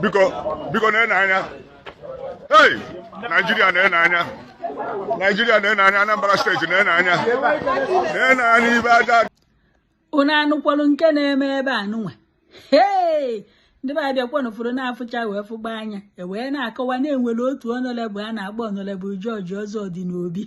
Biko na-anya. Hey, Nigeria na-anya. Nigeria na-anya, Anambra steeti na-anya. Na-anya ibe aja. Una anụkwalụ nke na-eme ebe anụnwa. Hey! Ndị be abịa kwa nụfụrụ na-afụcha wee fụgba anya wee na-akọwa na-enwere otu ọnọlebụ a na-akpọ ọnọlebụ Hon Ozodinobi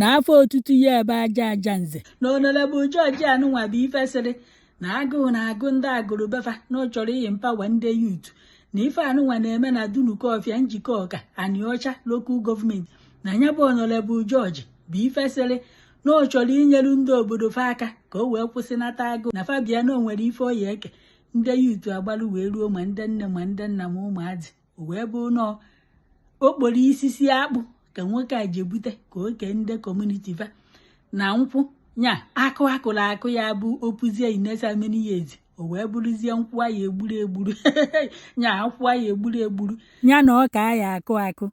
n'afọ otutu ya ebe aja nze na ọnọlebụ Hon anụnwa bụ ife sịrị na agụụ na-agụ ndị agụrụ befa na ọ chọrọ iyi mpawa ndị yutu na ife anụnwa na-eme na Dunukọfịa njikọ ọka Anịọcha lokal gọọmenti na ya bụ ọnọlebụ George bụ ife sịrị na ọ chọrọ inyelu ndị obodo fa aka ka o wee kwụsịnata agụụ na fabia na o nwere ife oyi eke ndị yutu agbalụ wee ruo ma ndị nne ma ndị nna ma ụmụazị o wee bụ nọọ okporo isisi akpụ ka nwoke a ji ebute ka oke ndị kọmuniti fa na nkwụ nya akụrụ akụ ya bụ opuzie inesa many years o wee bụrụzie nkwụ a ya egburu nya akwụ a ya egburu nya na ọka a ya akụ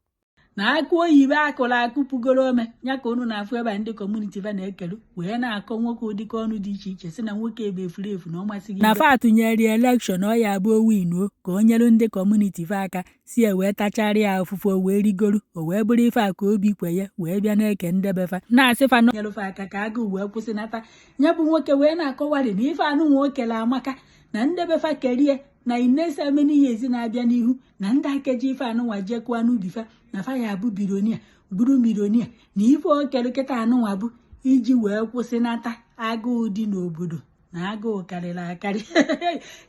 na akụ oyibo akụrụ akụ pụgoro ome nya ka unu na-afụ ebe ndị kọmuniti fa na-ekelu wee na-akọ nwoke ụdịka ọnụ dị iche iche si na nwoke ebe efuru efu na ọ masịghị na fa tụnyere elekshọn ọ ya bụ owinuo ka o nyelu ndị kọmuniti fa aka si wee tachara ya afụfụ wee rigoro o wee bụrụ ife a ka obi kwenye wee bịa na-eke ndebe fa na-asị fa na nyelụfa aka ka agụụ wee kwụsịnata ya bụ nwoke wee na-akọwarị na ife anụ nwa okele amaka na ndebe fa kerie na inesa many years na-abịa n'ihu na ndị akeji ife anụnwa jekwa n'ubi fa na fa ya bụ bironia bụrụ mironia na ife okere kịta anụnwa bụ iji wee kwụsịnata agụụ dị n'obodo na agụụ karịrị akarị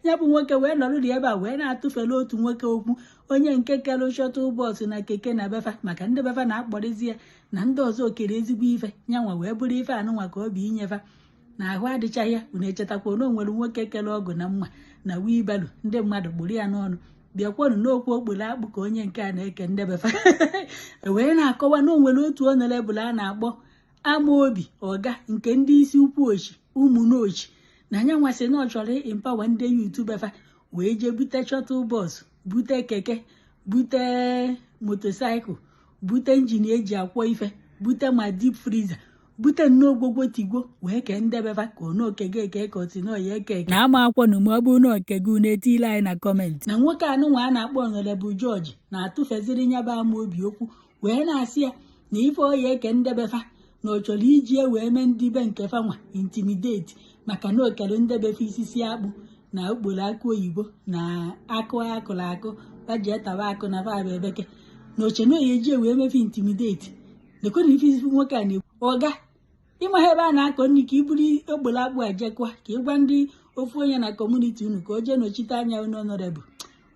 ya bụ nwoke wee nọrụri ebe a wee na-atụfere otu nwoke okwu onye nke kere shọtụl bọọsụ na keke na befa maka ndị befa na-akpọrịzi ya na ndị ọzọ okere ezigbo ife nyanwa wee bụrụ ife anụnwa ka ọ bụ inyefa na ahụ adịchaghị ya unu echetakwa na o nwere nwoke kere ọgụ na mma na wiibalu ndị mmadụ gburu ya n'ọnụ bịakwanụ n'okwu okporo akpụ ka onye nke a na-eke ndebefa wee na-akọwa na o nwere otu ọnọlebụl a na-akpọ Amaobi ọga nke ndị isi ukwu ochi ụmụnochi na anya nwasị na ọ chọrọ ịmpawa ndị yutu befa wee jee bute shọtụl bọọsụ bute keke bute motosaịkụl bute injin eji akwọ ife bute ma dip friza bute nnọọ ogwogwo tigwo wee kee ndebefa ka onokege eke ka otinoya eke na ama akwọ na ma ọ bụ na okege na-etile anyị na kọmentị na nwoke anụnwa a na-akpọ ọnọlebụ George na-atụfeziri nyaba Amaobi okwu wee na-asị ya na ife oya eke ndebefa na ọ chọrọ iji wee mee ndị be nke fanwa intimidate maka na okere ndebefa isisi akpụ na okporo akụ oyibo na akụrụ akụ baji etawa akụ na faba ebeke na oche na oya eji wee mefe intimidate lekwana ife isi nwoke a na-ekwu ọga ịma ebe a na-akọ nri ka iburu okporo akpụ ajekwa ka ịgwa ndị ofu onye na kọmuniti unu ka o jee nọchite anya unu ọnọrebụ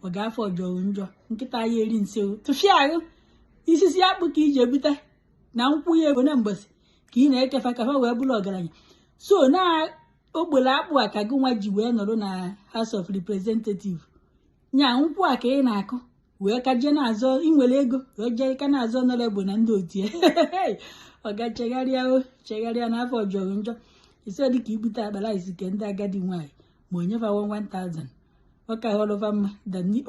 ọ ga-afọ ọjọọ njọ nkịta ya eri nse tụfịa ahụ isisi akpụ ka iji ebute na nkwụ ya ego na mgbọsị ka ị na-ekefa kafa wee bụrụ ọgaranya so na okporo akpụ a ka gị nwa ji wee nọrọ na House of Representative nya nkwụ a ka ị na-akụ wee ka jee na-azọ inwere ego wee jee ka na-azọ ọnọrebụ na ndị otie ọ ga-chegharịa n'afọ ọjọọ njọ ise dịka ibute akpara isi ke ndị agadi nwaanyị ma onye fawa 1000 ọ ka ghọrọfa mma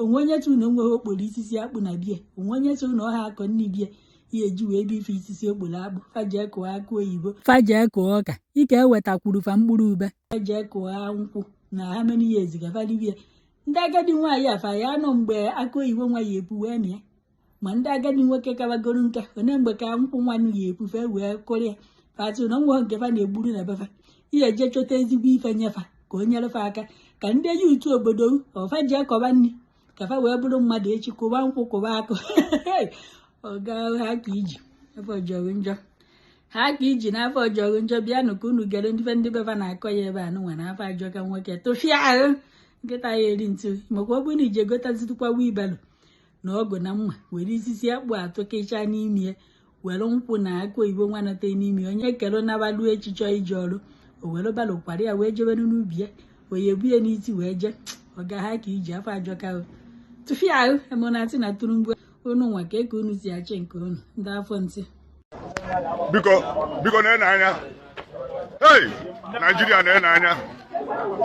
onwe onye tụ na onweghị okporo isisi akpụ na bie onwe onye tụ na ọha akọ nri bie ihe eji wee bụ ife isisi okporo akpụ faji ekụọ akụ oyibo faji ekụọ ọka ike ewetakwuru fa mkpụrụ ube faji ekụọ nkwụ na ha many years gafaribie ndị agadi nwaanyị afa ya nọ mgbe akụ oyibo nwa ya epu wee mịa ma ndị agadi nwoke kabagoro nka onye mgbe ka nkwụ nwanụ ya epufe wee kụrịa fatụ na nwa nke fa na-egburu na befa ihe eje chọta ezigbo ife nyefa ka o nyerefa aka ka ndị yutu obodo ọfa ji akọba nri ka fa wee bụrụ mmadụ echi kụba nkwụ kụba akụ ọga ha ka iji afọ ọjọọ njọ ha ka iji n'afọ ọjọọ njọ bịanụ ka unu gere ndị befa na-akọ ya ebe anụnwa na afọ ajọ ka nwoke tụfịa ahụ nkịta ya eri ntụ makwa ọ bụrụ na ije gotazitukwa wiibalụ na ọgụ na mma were isisi akpụ atụkịcha n'ime ya were nkwụ na akụ oyibo nwanata n'ime onye kere nabalu echichọ iji ọrụ o were balụ kwara ya wee jebere n'ubi ya onye ebu ya n'isi wee jee ọga ha ka iji afọ ajọ ka tụfịa ahụ emonati na tụrụ mgbe unu nwa ka eke unu si achị nke unu ndị afọ ntị biko na-anya hey Nigeria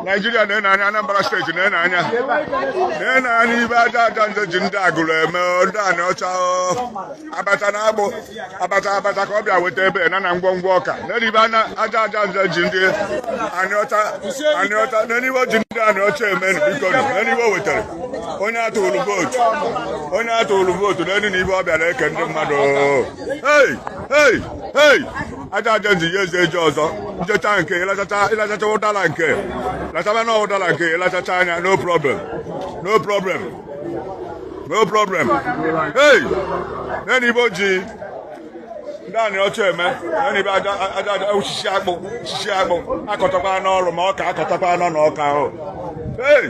Nigeria na-anya Anambra steeti na-anya ibe aja nze ji ndị agụrụ eme ndị Anịọcha abata na agbụ abata ka ọ bịa weta ebe na ngwongwo ọka na ibe aja nze ji ndị Anịọcha na ibe ji ndị a na ọcha eme biko n'elu ibe o wetara onye atụrụ vootu n'elu na ibe ọ bịara eke ndị mmadụ hei aja nzi ya eze eje ọzọ njecha nke ịlachacha ụdara nke lachaba na ụdara nke ịlachacha anya no problem hei n'elu ibe oji ndị a na ọcha eme n'elu ibe aja osisi akpụ akọtakwa n'ọrụ ma ọka akọtakwa n'ọka ahụ. Hey!